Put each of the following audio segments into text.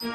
I'm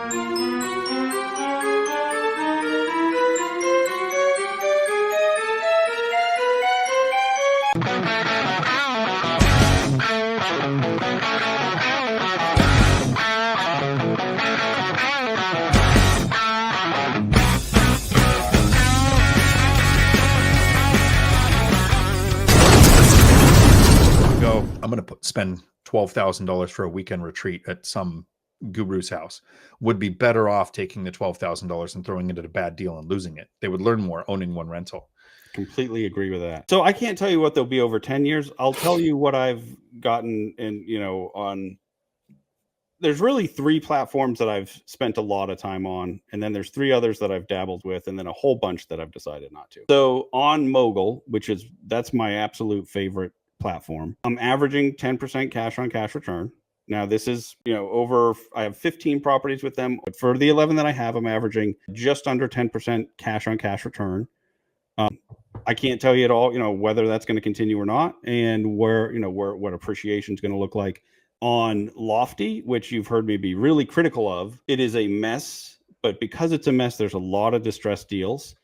going to spend $12,000 for a weekend retreat at some guru's house, would be better off taking the $12,000 and throwing it at a bad deal and losing it. They would learn more owning one rental. Completely agree with that. So I can't tell you what they'll be over 10 years. I'll tell you what I've gotten on. There's really 3 platforms that I've spent a lot of time on, and then there's 3 others that I've dabbled with, and then a whole bunch that I've decided not to. So on Mogul, that's my absolute favorite platform, I'm averaging 10% cash on cash return. Now this is, I have 15 properties with them, but for the 11 that I have, I'm averaging just under 10% cash on cash return. I can't tell you at all, whether that's going to continue or not, and what appreciation is going to look like. On Lofty, which you've heard me be really critical of, it is a mess, but because it's a mess, there's a lot of distressed deals.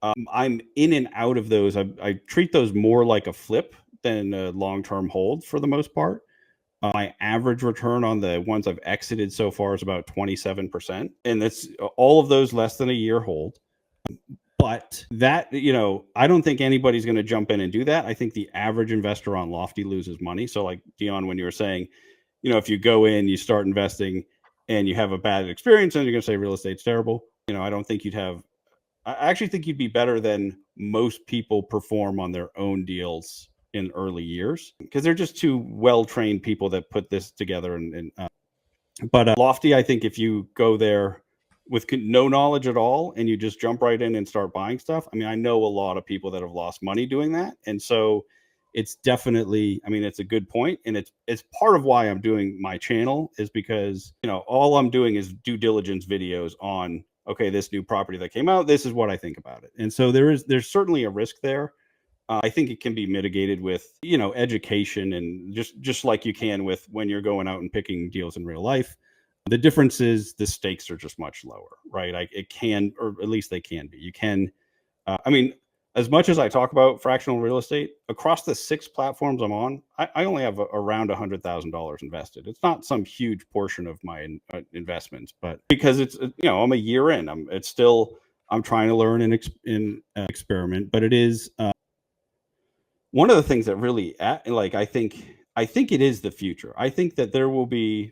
I'm in and out of those. I treat those more like a flip than a long-term hold for the most part. My average return on the ones I've exited so far is about 27%. And that's all of those less than a year hold. But that, I don't think anybody's going to jump in and do that. I think the average investor on Lofty loses money. So like Dion, when you were saying, if you go in, you start investing and you have a bad experience and you're going to say real estate's terrible. I don't think I actually think you'd be better than most people perform on their own deals in early years, because they're just too well-trained people that put this together. But Lofty, I think if you go there with no knowledge at all and you just jump right in and start buying stuff, I know a lot of people that have lost money doing that. And so it's definitely, it's a good point. And it's part of why I'm doing my channel, is because, all I'm doing is due diligence videos on, okay, this new property that came out, this is what I think about it. And so there's certainly a risk there. I think it can be mitigated with, education, and just like you can with when you're going out and picking deals in real life. The difference is the stakes are just much lower, right? It can, or at least they can be. You can, as much as I talk about fractional real estate, across the 6 platforms I'm on, I only have around $100,000 invested. It's not some huge portion of my investments, but because it's, I'm a year in, I'm trying to learn and experiment, but it is, one of the things that really, I think it is the future. I think there will be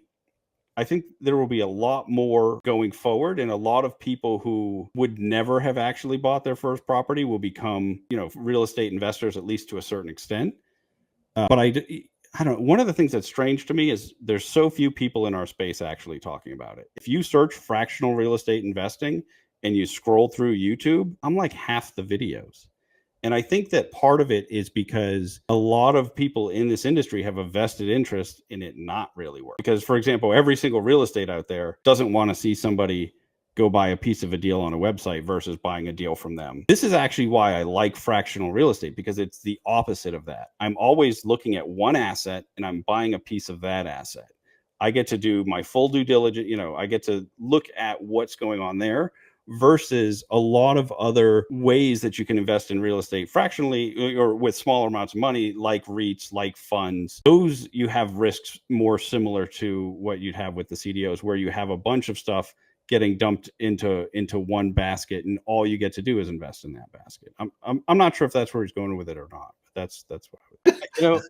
a lot more going forward, and a lot of people who would never have actually bought their first property will become, real estate investors, at least to a certain extent. But I don't know. One of the things that's strange to me is there's so few people in our space actually talking about it. If you search fractional real estate investing and you scroll through YouTube, I'm like half the videos. And I think that part of it is because a lot of people in this industry have a vested interest in it not really work. Because, for example, every single real estate out there doesn't want to see somebody go buy a piece of a deal on a website versus buying a deal from them. This is actually why I like fractional real estate, because it's the opposite of that. I'm always looking at one asset and I'm buying a piece of that asset. I get to do my full due diligence. I get to look at what's going on there, versus a lot of other ways that you can invest in real estate fractionally or with smaller amounts of money, like REITs, like funds. Those, you have risks more similar to what you'd have with the CDOs, where you have a bunch of stuff getting dumped into one basket, and all you get to do is invest in that basket. I'm not sure if that's where he's going with it or not. But that's what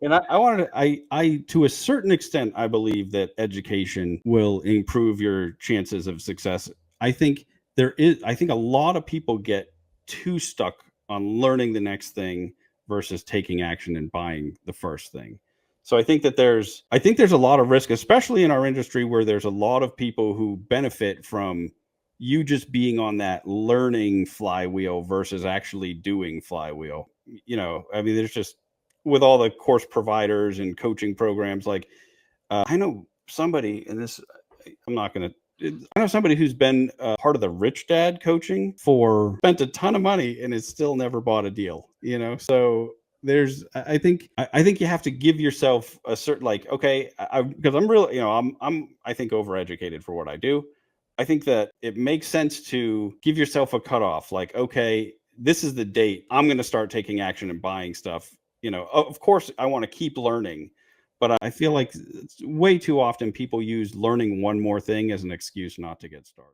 and I wanted I to a certain extent, I believe that education will improve your chances of success. I think a lot of people get too stuck on learning the next thing versus taking action and buying the first thing. So I think there's a lot of risk, especially in our industry, where there's a lot of people who benefit from you just being on that learning flywheel versus actually doing flywheel. There's just, with all the course providers and coaching programs, like I know somebody, and this, I know somebody who's been part of the Rich Dad coaching spent a ton of money and has still never bought a deal, so I think you have to give yourself a certain, like, okay, because I'm really, I think overeducated for what I do. I think that it makes sense to give yourself a cutoff. Like, okay, this is the date I'm going to start taking action and buying stuff. Of course, I want to keep learning, but I feel like way too often people use learning one more thing as an excuse not to get started.